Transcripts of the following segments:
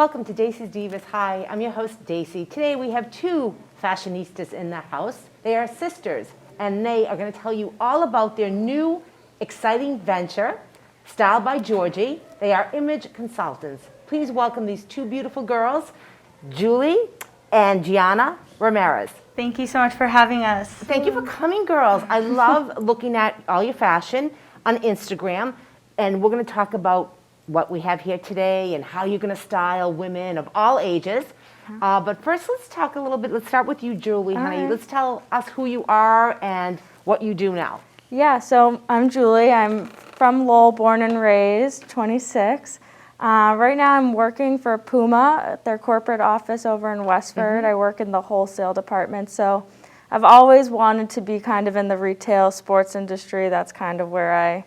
Welcome to Dacey's Divas. Hi, I'm your host, Dacey. Today we have two fashionistas in the house. They are sisters, and they are going to tell you all about their new, exciting venture, Styled by Jorgi. They are image consultants. Please welcome these two beautiful girls, Julie and Gianna Ramirez. Thank you so much for having us. Thank you for coming, girls. I love looking at all your fashion on Instagram, and we're going to talk about what we have here today and how you're going to style women of all ages. But first, let's talk a little bit. Let's start with you, Julie, honey. Right. Let's tell us who you are and what you do now. Yeah, so I'm Julie. I'm from Lowell, born and raised, 26. Right now I'm working for Puma at their corporate office over in Westford. I work in the wholesale department, so I've always wanted to be kind of in the retail sports industry. That's kind of where I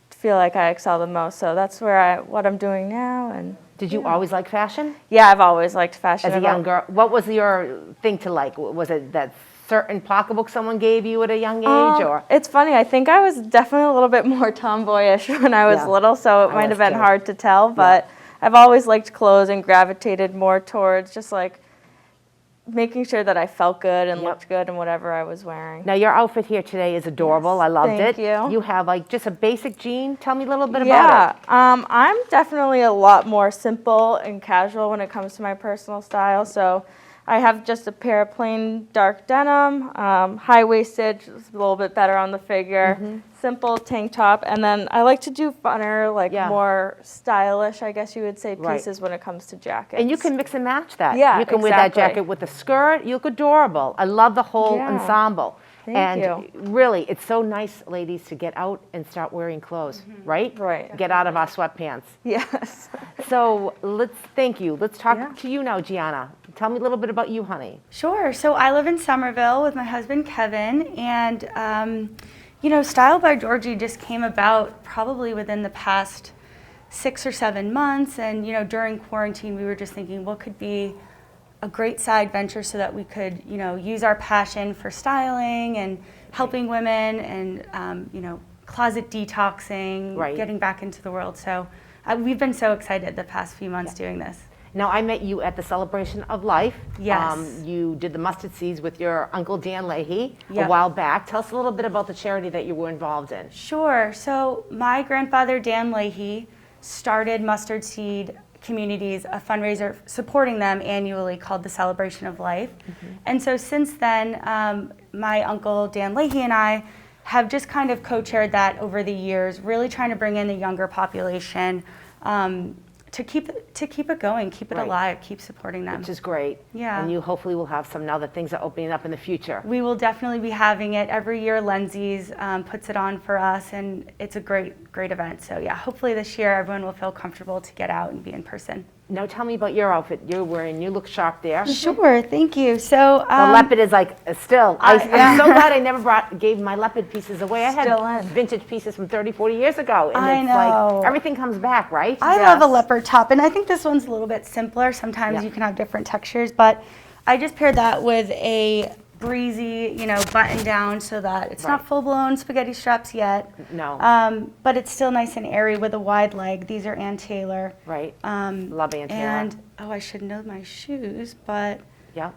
feel like I excel the most. So that's what I'm doing now. And Did you always like fashion? yeah, I've always liked fashion. As a young girl, what was your thing to like? Was it that certain pocketbook someone gave you at a young age, or? It's funny. I think I was definitely a little bit more tomboyish when I was little, so it might have been hard to tell. But I've always liked clothes and gravitated more towards just like making sure that I felt good and looked good in whatever I was wearing. Now your outfit here today is adorable. Yes, I loved thank it. you. You have like just a basic jean. Tell me a little bit about it. I'm definitely a lot more simple and casual when it comes to my personal style. So I have just a pair of plain dark denim, high-waisted, just a little bit better on the figure, simple tank top, and then I like to do funner, like more stylish, I guess you would say, pieces when it comes to jackets. And you can mix and match that. Yeah, you can wear that jacket with a skirt. You look adorable. I love the whole ensemble. Thank you. Really, it's so nice, ladies, to get out and start wearing clothes, right? Right. Get out of our sweatpants. Yes. So thank you. Let's talk to you now, Gianna. Tell me a little bit about you, honey. Sure. So I live in Somerville with my husband, Kevin, and, Styled by Jorgi just came about probably within the past 6 or 7 months. And, during quarantine, we were just thinking what could be a great side venture so that we could, use our passion for styling and helping women and, closet detoxing, getting back into the world. So we've been so excited the past few months doing this. Now, I met you at the Celebration of Life. Yes. You did the mustard seeds with your Uncle Dan Leahy a while back. Tell us a little bit about the charity that you were involved in. Sure. So my grandfather, Dan Leahy, started Mustard Seed Communities, a fundraiser supporting them annually called the Celebration of Life. And so since then, my uncle Dan Leahy and I have just kind of co-chaired that over the years, really trying to bring in the younger population to keep it going, keep it alive, keep supporting them. Which is great. Yeah. And you hopefully will have some now that things are opening up in the future. We will definitely be having it. Every year Lindsay's puts it on for us, and it's a great event. So yeah, hopefully this year everyone will feel comfortable to get out and be in person. Now tell me about your outfit you're wearing. You look sharp there. Sure, thank you. So the leopard is like still. I'm so glad I never gave my leopard pieces away. I had vintage pieces from 30, 40 years ago. And I it's know. like everything comes back, right? I love a leopard top, and I think this one's a little bit simpler. Sometimes you can have different textures, but I just paired that with a breezy, button down so that it's not full-blown spaghetti straps yet. No. But it's still nice and airy with a wide leg. These are Ann Taylor. Right. Love Ann Taylor. And, I should know my shoes, but yeah,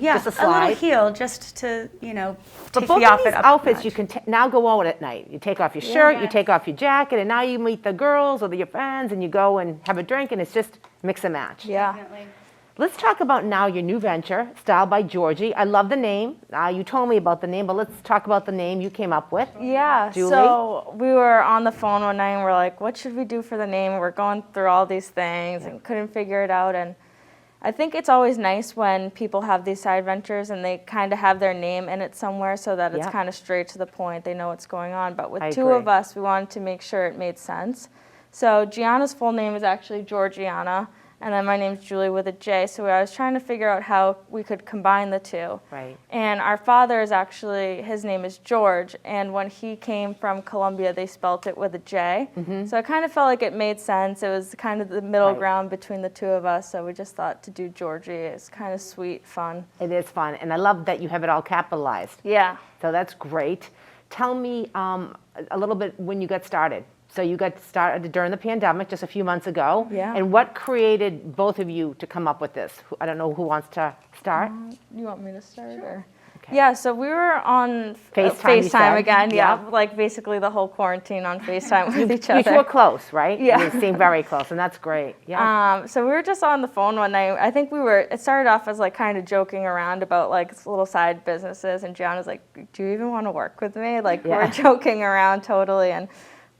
just a little heel just to, take the outfit up. But both of these outfits you can now go out at night. You take off your shirt, you take off your jacket, and now you meet the girls or your friends, and you go and have a drink, and it's just mix and match. Yeah. Definitely. Let's talk about now your new venture, Styled by Jorgi. I love the name. You told me about the name, but let's talk about the name you came up with. Yeah, Julie? So we were on the phone one night and we're like, what should we do for the name? We're going through all these things and couldn't figure it out. And I think it's always nice when people have these side ventures and they kind of have their name in it somewhere so that it's kind of straight to the point. They know what's going on. But with two of us, we wanted to make sure it made sense. So Gianna's full name is actually Georgiana. And then my name's Julie with a J. So I was trying to figure out how we could combine the two. Right. And our father is actually, his name is George. And when he came from Colombia, they spelt it with a J. So I kind of felt like it made sense. It was kind of the middle ground between the two of us. So we just thought to do Jorgi. It's kind of sweet, fun. It is fun. And I love that you have it all capitalized. Yeah. So that's great. Tell me a little bit when you got started. So you got started during the pandemic just a few months ago. Yeah. And what created both of you to come up with this? I don't know who wants to start. You want me to start? Sure. Or? Okay. Yeah, so we were on FaceTime, you said. again. Yeah, Yep. like basically the whole quarantine on FaceTime with each You other. two were close, right? Yeah. You seem very close, and that's great. Yeah. So we were just on the phone one night. I think it started off as like kind of joking around about like little side businesses, and Gianna's like, "Do you even want to work with me?" Like Yeah. we're joking around totally, and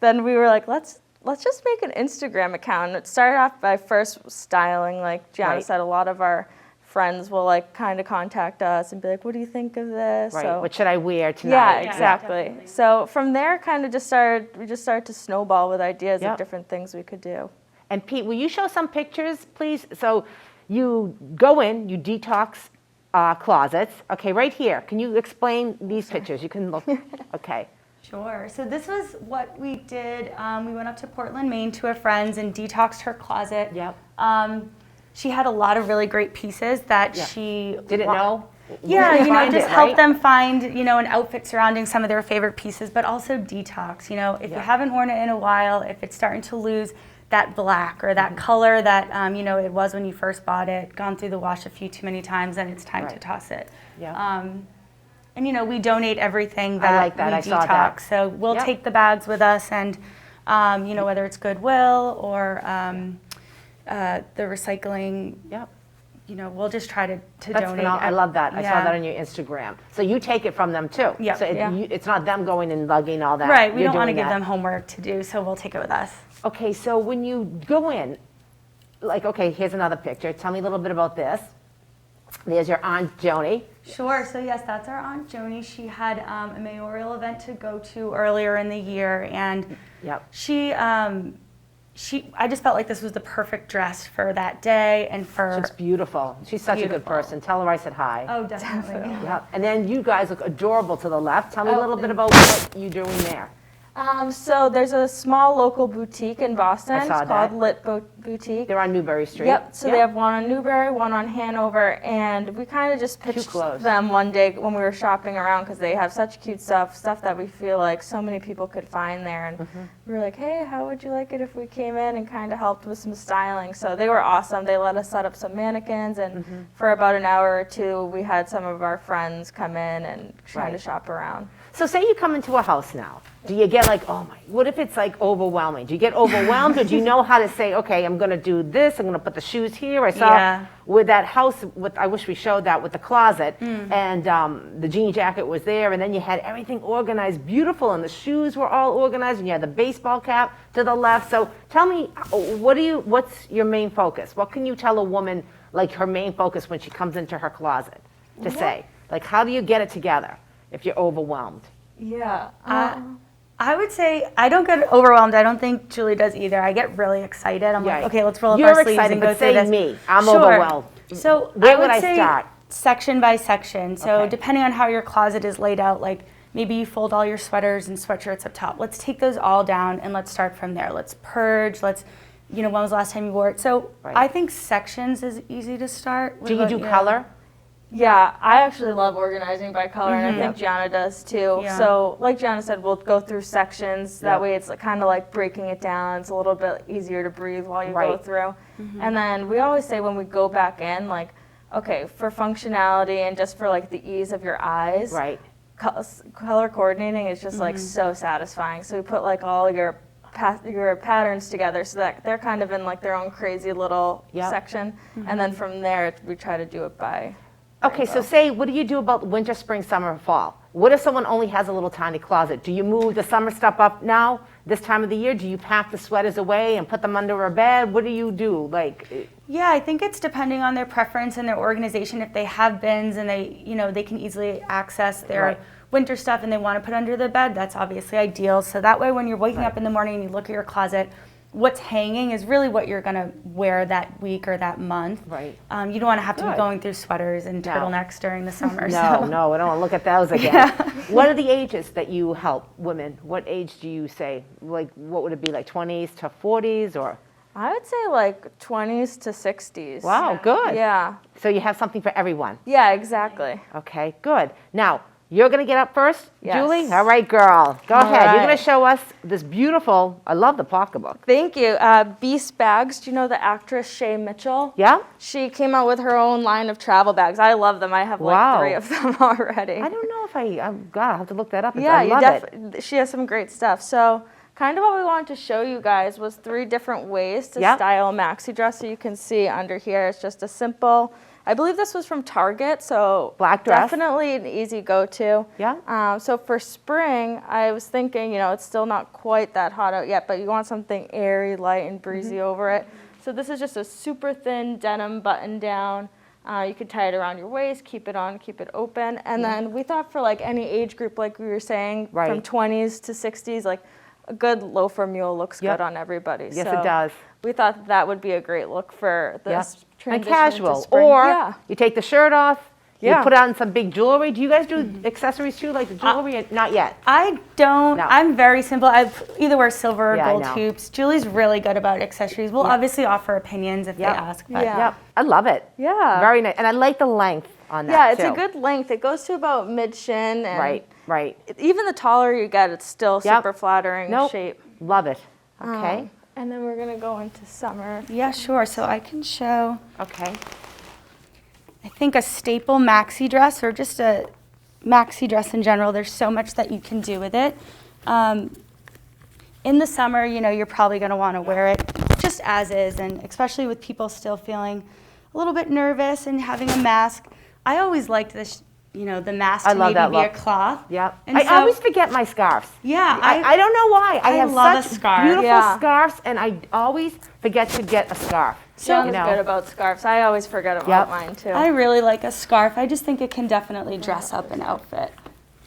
then we were like, let's just make an Instagram account. And it started off by first styling. Like Gianna Right. said, a lot of our friends will like kind of contact us and be like, "What do you think of this?" Right. So, What should I wear tonight? yeah, Yeah, exactly. definitely. So from there, we just started to snowball with ideas Yep. of different things we could do. And Pete, will you show some pictures, please? So you go in, you detox closets. Okay, right here. Can you explain these pictures? You can look. Okay. Sure. So this was what we did. We went up to Portland, Maine to a friend's and detoxed her closet. Yep. She had a lot of really great pieces that Yeah. she Didn't know? Yeah, Where to you know, find just it, help right? them find, an outfit surrounding some of their favorite pieces, but also detox. If you Yeah. haven't worn it in a while, if it's starting to lose that black or Mm-hmm. that color that, it was when you first bought it, gone through the wash a few too many times, then it's time to Right. toss it. Yeah. And we donate everything I that like that. we I detox. saw that. So we'll Yep. take the bags with us, and whether it's Goodwill or the recycling, Yep. we'll just try to That's donate. phenomenal. I love that. I saw Yeah. that on your Instagram. So you take it from them too. Yeah. So Yeah. it's not them going and lugging all that. Right, we You're don't want to doing give that. them homework to do, so we'll take it with us. Okay, so when you go in, like, okay, here's another picture. Tell me a little bit about this. There's your Aunt Joni. Sure, so yes, that's our Aunt Joni. She had a mayoral event to go to earlier in the year, and Yep. I just felt like this was the perfect dress for that day and for. She looks beautiful. She's such a good Beautiful. person. Tell her I said hi. Oh, definitely. Yep. And then you guys look adorable to the left. Tell me a Oh, little bit about what you're doing there. So there's a small local boutique in Boston. I saw It's called that. Boutique. They're on Newbury Street. Yep. So they Yep. have one on Newbury, one on Hanover, and we kind of just pitched close. them one day when we were shopping around because they have such cute stuff that we feel like so many people could find there. And we were like, hey, how would you like it if we came in and kind of helped with some styling? So they were awesome. They let us set up some mannequins, and for about an hour or two, we had some of our friends come in and kind Right. of shop around. So say you come into a house now. Do you get like, oh my, what if it's like overwhelming? Do you get overwhelmed or do you know how to say, okay, I'm going to do this, I'm going to put the shoes here? I saw Yeah. with that house, I wish we showed that with the closet, and the jean jacket was there, and then you had everything organized, beautiful, and the shoes were all organized, and you had the baseball cap to the left. So tell me, what's your main focus? What can you tell a woman, like her main focus when she comes into her closet to say? Like, how do you get it together if you're overwhelmed? Yeah. I would say I don't get overwhelmed. I don't think Julie does either. I get really excited. I'm Yeah. like, okay, let's roll up You're our sleeves excited, and go but through say this. me. I'm Sure. overwhelmed. So Where would would I say start? Section by section. So Okay. depending on how your closet is laid out, like maybe you fold all your sweaters and sweatshirts up top. Let's take those all down and let's start from there. Let's purge. When was the last time you wore it? So Right. I think sections is easy to start. Do you do color? Yeah, I actually love organizing by color, and I think Gianna does too. Yeah. So, like Gianna said, we'll go through sections. That Yep. way, it's kind of like breaking it down. It's a little bit easier to breathe while you go Right. through. And then we always say when we go back in, like, okay, for functionality and just for like the ease of your eyes, Right. color coordinating is just like so satisfying. So we put like all your patterns together so that they're kind of in like their own crazy little Yep. section, and then from there we try to do it by. Okay, so say, what do you do about winter, spring, summer, fall? What if someone only has a little tiny closet? Do you move the summer stuff up now, this time of the year? Do you pack the sweaters away and put them under a bed? What do you do? Yeah, I think it's depending on their preference and their organization. If they have bins and they can easily access their Right. winter stuff and they want to put under the bed, that's obviously ideal. So that way when you're waking Right. up in the morning and you look at your closet, what's hanging is really what you're going to wear that week or that month. Right. You don't want to have to be Good. going through sweaters and No. turtlenecks during the summer. No, so. no, I don't want to look at those again. What are the ages that you help women? What age do you say? Like, what would it be, like 20s to 40s or? I would say like 20s to 60s. Wow, good. Yeah. So you have something for everyone. Yeah, exactly. Okay, good. Now, you're going to get up first, Yes. Julie? All right, girl. Go All ahead. You're going right. to show us this beautiful, I love the pocketbook. Thank you. Beast Bags. Do you know the actress Shay Mitchell? Yeah? She came out with her own line of travel bags. I love them. I have like Wow. 3 of them already. I don't know if God, I'll have to look that up. Yeah, I you love it. She has some great stuff. So kind of what we wanted to show you guys was 3 different ways to Yep. style a maxi dress. So you can see under here, it's just a simple, I believe this was from Target, so Black dress. definitely an easy go-to. Yeah. So for spring, I was thinking, it's still not quite that hot out yet, but you want something airy, light, and breezy over it. So this is just a super thin denim button down. You could tie it around your waist, keep it on, keep it open. And then we thought for like any age group, like we were saying, Right. from 20s to 60s, like a good loafer mule looks Yep. good on everybody. Yes, So it does. we thought that would be a great look for Yeah. this And transition into casual. spring. Or Yeah. you take the shirt off, Yeah. you put on some big jewelry. Do you guys do accessories too, like the jewelry? Not yet. I don't. No. I'm very simple. I either wear silver or Yeah, I gold know. hoops. Julie's really good about accessories. We'll obviously offer opinions if Yep. they ask. But Yeah. Yep. I love it. Yeah. Very nice. And I like the length on that Yeah, it's too. a good length. It goes to about mid shin, and Right, right. even the taller you get, it's still Yep. super flattering Nope. shape. Love it. Okay. And then we're gonna go into summer. Yeah, sure. So I can show, Okay. I think, a staple maxi dress or just a maxi dress in general. There's so much that you can do with it. In the summer, you're probably going to want to wear it just as is, and especially with people still feeling a little bit nervous and having a mask. I always liked this, the mask I to love maybe that be look. a cloth. Yep. And I so- always forget my scarves. Yeah, I don't know why. I have love a such scarf. beautiful Yeah. scarves, and I always forget to get a scarf. Gianna's you know. good about scarves. I always forget about Yep. mine too. I really like a scarf. I just think it can definitely dress up an outfit.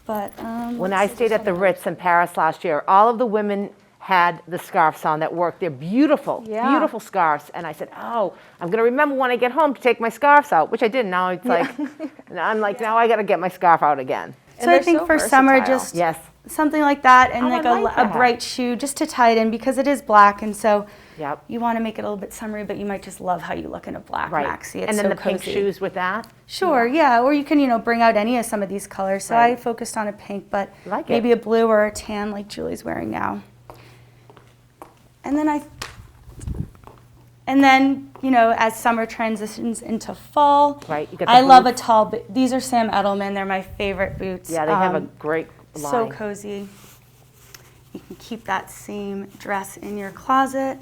But When I stayed at the Ritz in Paris last year, all of the women had the scarves on that worked. They're beautiful, Yeah. beautiful scarves. And I said, oh, I'm going to remember when I get home to take my scarves out, which I did. Now it's like, I'm like, now I got to get my scarf out again. And so I they're think so for summer, versatile. just Yes. something like that, and Oh, like, I like a that. bright shoe just to tie it in because it is black, and so Yep. you want to make it a little bit summery, but you might just love how you look in a black Right. maxi. It's And then so the pink cozy. shoes with that. Sure, yeah. Or you can, bring out any of some of these colors. So Right. I focused on a pink, but Like it. maybe a blue or a tan like Julie's wearing now. And then as summer transitions into fall, Right, you got the I love a boots. tall. These are Sam Edelman. They're my favorite boots. Yeah, they have a great line. So cozy. You can keep that same dress in your closet.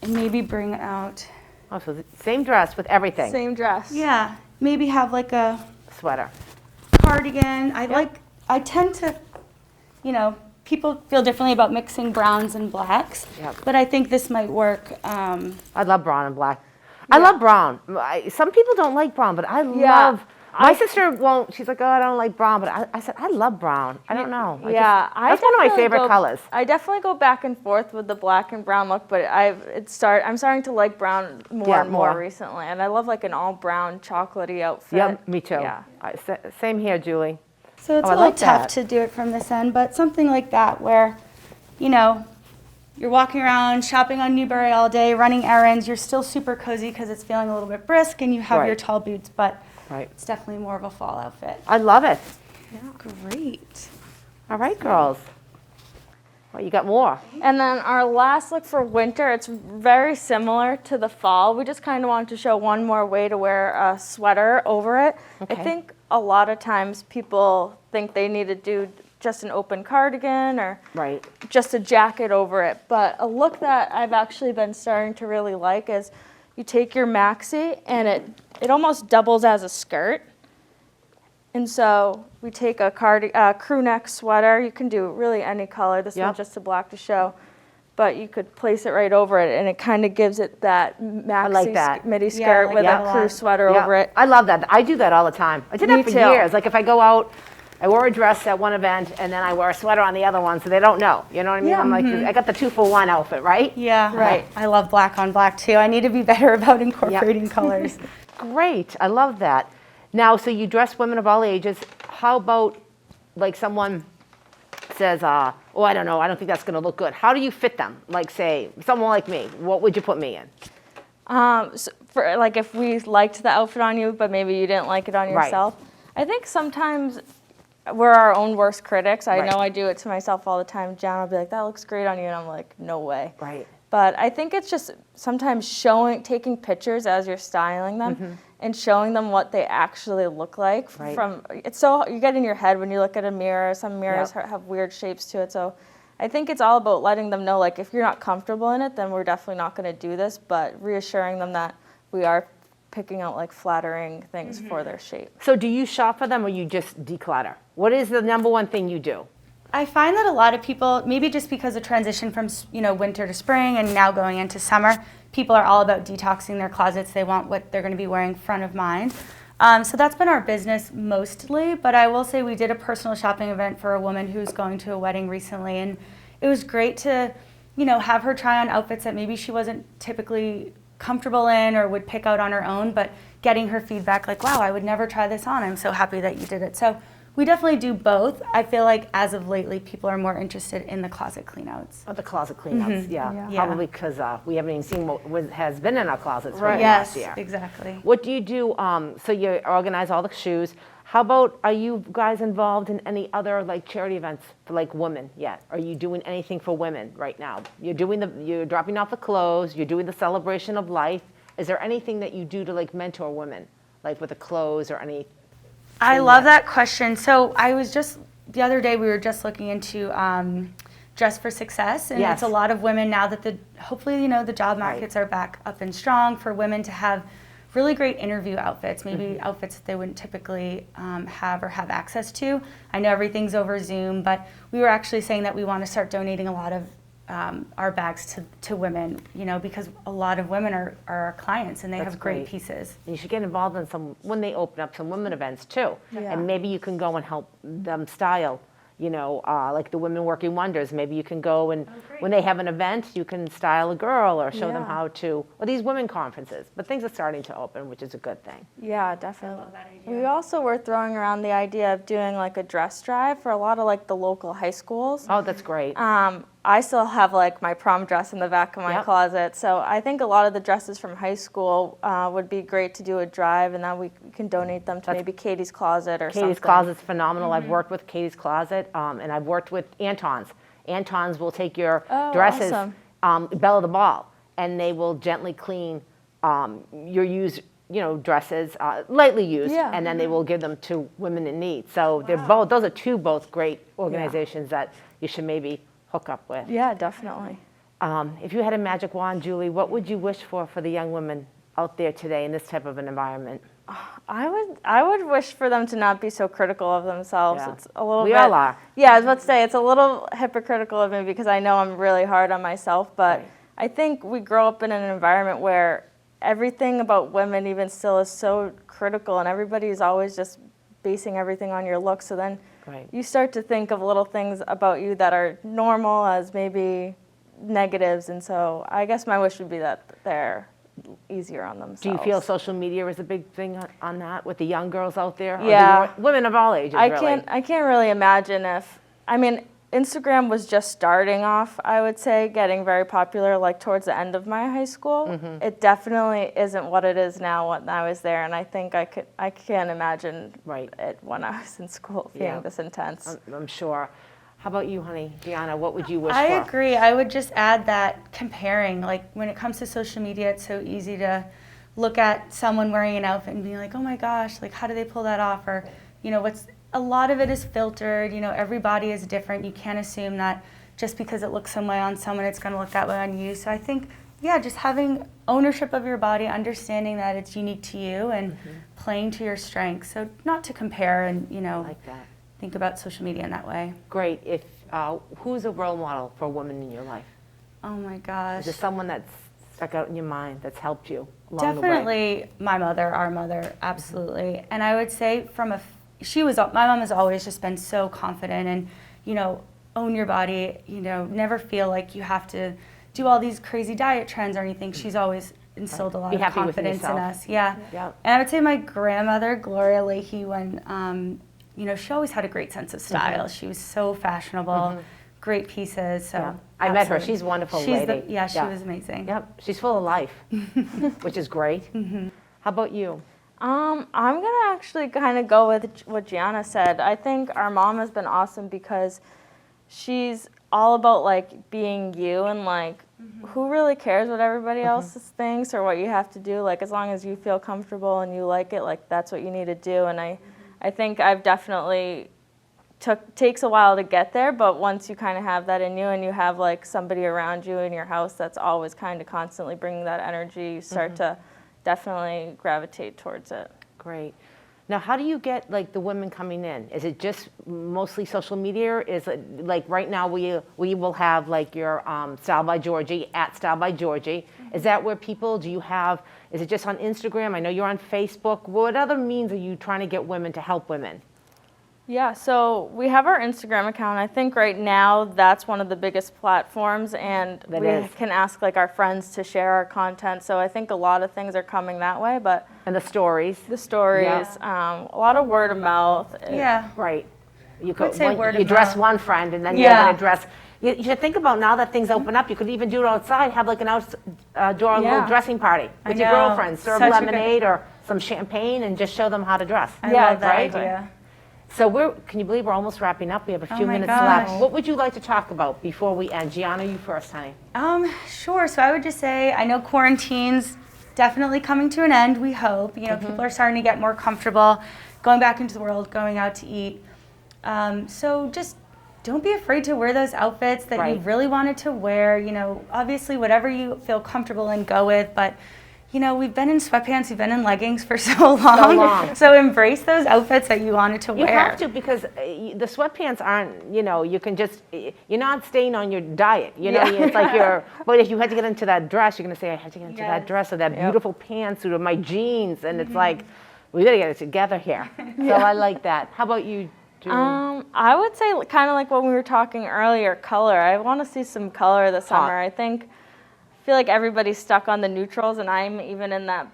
And maybe bring out, Oh, so the same dress with everything. Same dress. yeah, maybe have like a Sweater. cardigan. I tend to, people feel differently about mixing browns and blacks. Yep. But I think this might work. I love brown and black. I love brown. Some people don't like brown, but I love. My sister won't. She's like, oh, I don't like brown, but I said I love brown. I don't know. That's one of my favorite colors. I definitely go back and forth with the black and brown look, but I'm starting to like brown more Yeah, and more more. recently, and I love like an all brown chocolatey outfit. Yep, me too. Yeah. Same here, Julie. So it's Oh, I a little like tough that. to do it from this end, but something like that where, you're walking around shopping on Newbury all day, running errands. You're still super cozy because it's feeling a little bit brisk, and you have your Right. tall boots, but Right. it's definitely more of a fall outfit. I love it. Great. All right, girls. Well, you got more. And then our last look for winter, it's very similar to the fall. We just kind of wanted to show one more way to wear a sweater over it. Okay. I think a lot of times people think they need to do just an open cardigan or Right. just a jacket over it. But a look that I've actually been starting to really like is you take your maxi and it almost doubles as a skirt. And so we take a crew neck sweater. You can do really any color. This Yep. one's just a black to show. But you could place it right over it, and it kind of gives it that maxi like that. midi Yeah, I skirt like with that a a crew lot. sweater Yeah. over it. I love that. I do that all the time. I did Me that for too. years. Like if I go out, I wore a dress at one event, and then I wear a sweater on the other one, so they don't know. You know what I mean? Yeah. I'm like, I got the 2-for-1 outfit, right? Yeah, Right. I love black on black too. I need to be better about incorporating colors. Great. I love that. Now, so you dress women of all ages. How about like someone says, oh, I don't know, I don't think that's going to look good. How do you fit them? Like say, someone like me, what would you put me in? So for like if we liked the outfit on you, but maybe you didn't like it on Right. yourself. I think sometimes we're our own worst critics. I Right. know I do it to myself all the time. Gianna will be like, that looks great on you. And I'm like, no way. Right. But I think it's just sometimes taking pictures as you're styling them and showing them what they actually look like. Right. It's so, you get in your head when you look at a mirror. Some mirrors have weird shapes to it. So I think it's all about letting them know, like, if you're not comfortable in it, then we're definitely not going to do this. But reassuring them that we are picking out like flattering things for their shape. So do you shop for them or you just declutter? What is the number one thing you do? I find that a lot of people, maybe just because of transition from winter to spring and now going into summer, people are all about detoxing their closets. They want what they're going to be wearing front of mind. So that's been our business mostly, but I will say we did a personal shopping event for a woman who's going to a wedding recently, and it was great to, have her try on outfits that maybe she wasn't typically comfortable in or would pick out on her own, but getting her feedback like, wow, I would never try this on. I'm so happy that you did it. So we definitely do both. I feel like as of lately, people are more interested in the closet cleanouts. Oh, the closet cleanouts, yeah. Yeah. Probably because we haven't even seen what has been in our closets for the Yes, last year. exactly. What do you do? So you organize all the shoes. How about, are you guys involved in any other like charity events for like women yet? Are you doing anything for women right now? You're dropping off the clothes, you're doing the celebration of life. Is there anything that you do to like mentor women, like with the clothes or any? I love that question. So the other day we were just looking into Dress for Success, and Yes. it's a lot of women now that hopefully the job markets are back up and strong, for women to have really great interview outfits, maybe outfits that they wouldn't typically have access to. I know everything's over Zoom, but we were actually saying that we want to start donating a lot of our bags to women, because a lot of women are our clients and they That's have great great. pieces. You should get involved in when they open up some women events too. Yeah. And maybe you can go and help them style, like the Women Working Wonders. Maybe you can go and when they have an event, you can style a girl or show them Yeah. how to, or these women conferences. But things are starting to open, which is a good thing. Yeah, definitely. I love that idea. We also were throwing around the idea of doing like a dress drive for a lot of like the local high schools. Oh, that's great. I still have like my prom dress in the back of my Yep. closet, so I think a lot of the dresses from high school would be great to do a drive, and then we can donate them to maybe Katie's Closet or something. Katie's Closet's phenomenal. I've worked with Katie's Closet, and I've worked with Anton's. Anton's will take your dresses, awesome. Belle of the Ball, and they will gently clean your used, dresses, lightly used, Yeah. and then they will give them to women in need. So they're those are both great organizations that you should maybe hook up with. Yeah, definitely. If you had a magic wand, Julie, what would you wish for the young women out there today in this type of an environment? I would wish for them to not be so critical of themselves. Yeah. It's a little We bit. all are. Yeah, I was about to say it's a little hypocritical of me because I know I'm really hard on myself, but Right. I think we grow up in an environment where everything about women even still is so critical, and everybody's always just basing everything on your look. So then Right. you start to think of little things about you that are normal as maybe negatives, and so I guess my wish would be that they're easier on themselves. Do you feel social media is a big thing on that with the young girls out there? Or Yeah. women of all ages, really. I can't really imagine Instagram was just starting off, I would say, getting very popular like towards the end of my high school. It definitely isn't what it is now when I was there, and I think I can't imagine Right. it when I was in school being Yeah. this intense. I'm sure. How about you, honey? Gianna, what would you wish for? I agree. I would just add that comparing, like when it comes to social media, it's so easy to look at someone wearing an outfit and be like, oh my gosh, like how do they pull that off? Or, a lot of it is filtered. Everybody is different. You can't assume that just because it looks some way on someone, it's going to look that way on you. So I think, just having ownership of your body, understanding that it's unique to you, and playing to your strengths. So not to compare and, Like that. think about social media in that way. Great. Who's a role model for a woman in your life? Oh my gosh. Is there someone that's stuck out in your mind that's helped you along the way? Definitely my mother, our mother, absolutely. And I would say my mom has always just been so confident and, own your body, never feel like you have to do all these crazy diet trends or anything. She's always instilled a lot Be of happy with confidence in yourself. us. Yeah. Yeah. And I would say my grandmother, Gloria Leahy, when, she always had a great sense of style. She was so fashionable, great pieces. So Yeah. I met her. absolutely. She's a wonderful She's lady. she was amazing. Yep, she's full of life, which is great. How about you? I'm gonna actually kind of go with what Gianna said. I think our mom has been awesome because she's all about like being you and like who really cares what everybody else thinks or what you have to do. Like as long as you feel comfortable and you like it, like that's what you need to do. And I think I've definitely takes a while to get there, but once you kind of have that in you and you have like somebody around you in your house that's always kind of constantly bringing that energy, you start to definitely gravitate towards it. Great. Now, how do you get like the women coming in? Is it just mostly social media? Or is it like right now we will have like your Style by Jorgi at Style by Jorgi. Is that where people do you have? Is it just on Instagram? I know you're on Facebook. What other means are you trying to get women to help women? Yeah, so we have our Instagram account. I think right now that's one of the biggest platforms, and That we is. can ask like our friends to share our content. So I think a lot of things are coming that way, but And the stories. the stories, a lot of word of mouth. Yeah. Right. You would say word you of dress mouth. one friend and then Yeah. you're going to dress. You should think about now that things open up, you could even do it outside, have like an outdoor little Yeah. dressing party with your know. girlfriends, serve Such a good- lemonade or some champagne and just show them how to dress. I Yeah, love that exactly. idea. So can you believe we're almost wrapping up? We have a few my minutes gosh. left. What would you like to talk about before we end? Gianna, you first, honey. Sure. So I would just say, I know quarantine's definitely coming to an end, we hope. You know, people are starting to get more comfortable going back into the world, going out to eat. So just don't be afraid to wear those outfits that you Right. really wanted to wear. You know, obviously whatever you feel comfortable in, go with. But you know, we've been in sweatpants, we've been in leggings for so long. long. So embrace those outfits that you wanted to You wear. have to because the sweatpants aren't, you can just, you're not staying on your diet. You know, Yeah. it's like but if you had to get into that dress, you're going to say, I have to get into that Yes. dress or that beautiful pantsuit or my jeans. And it's like, we got to get it together here. So I like that. How about you, Julie? I would say kind of like when we were talking earlier, color. I want to see some color this summer. I feel like everybody's stuck on the neutrals, and I'm even in that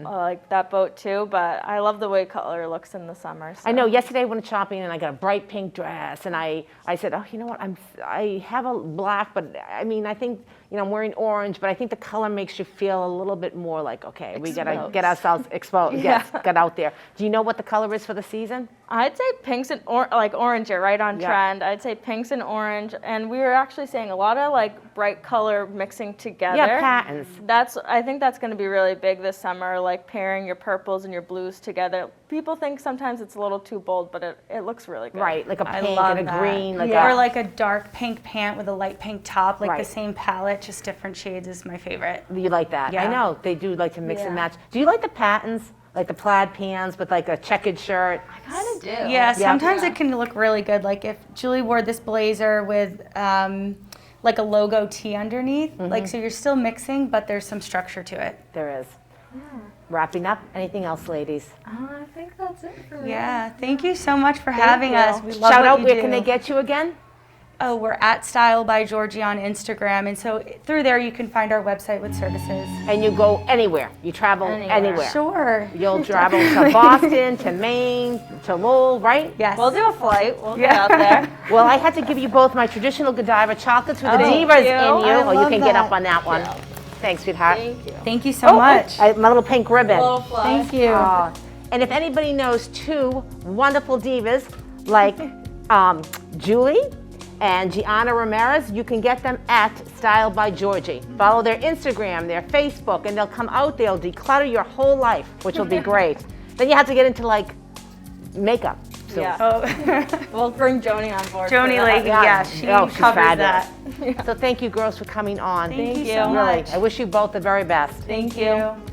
like that boat too. But I love the way color looks in the summer. So. I know yesterday I went shopping and I got a bright pink dress and I said, oh, you know what, I have a black, but I mean, I think, I'm wearing orange, but I think the color makes you feel a little bit more like, okay, we got to Exposed. get ourselves exposed. Yeah. Yes, get out there. Do you know what the color is for the season? I'd say pinks and like orange are right on Yeah. trend. I'd say pinks and orange, and we were actually saying a lot of like bright color mixing together. Yeah, patterns. I think that's going to be really big this summer, like pairing your purples and your blues together. People think sometimes it's a little too bold, but it looks really good. Right, like a I pink love and a that. green. Or like a dark pink pant with a light pink top, like Right. the same palette, just different shades is my favorite. You like that? Yeah. I know, they do like to mix and Yeah. match. Do you like the patterns? Like the plaid pants with like a checkered shirt? Kind of do. Yeah, sometimes it can look really good. Like if Julie wore this blazer with like a logo tee underneath, like so you're still mixing, but there's some structure to it. There is. Wrapping up, anything else, ladies? I think that's it for me. Yeah, thank you so much for having us. We love Shout what out, you where do. can they get you again? Oh, we're at Style by Jorgi on Instagram, and so through there you can find our website with services. And you go anywhere. You travel anywhere. Sure. You'll travel to Boston, to Maine, to Lowell, right? Yes. We'll do a flight. We'll get out there. Well, I had to give you both my traditional Godiva chocolates with the Thank Divas you. in you. I Or you love can get that. up on that one. Thanks, sweetheart. Thank you. Thank you so much. My little pink ribbon. Little fly. Thank you. And if anybody knows two wonderful divas like Julie and Gianna Ramirez, you can get them at Style by Jorgi. Follow their Instagram, their Facebook, and they'll come out, they'll declutter your whole life, which will be great. Then you have to get into like makeup. So, Yeah. Oh, We'll bring Joni on board. for Joni that. Lake, yeah, she she's covers fabulous. that. So thank you girls for coming on. Thank you you. so Really, much. I wish you both the very best. Thank you. you.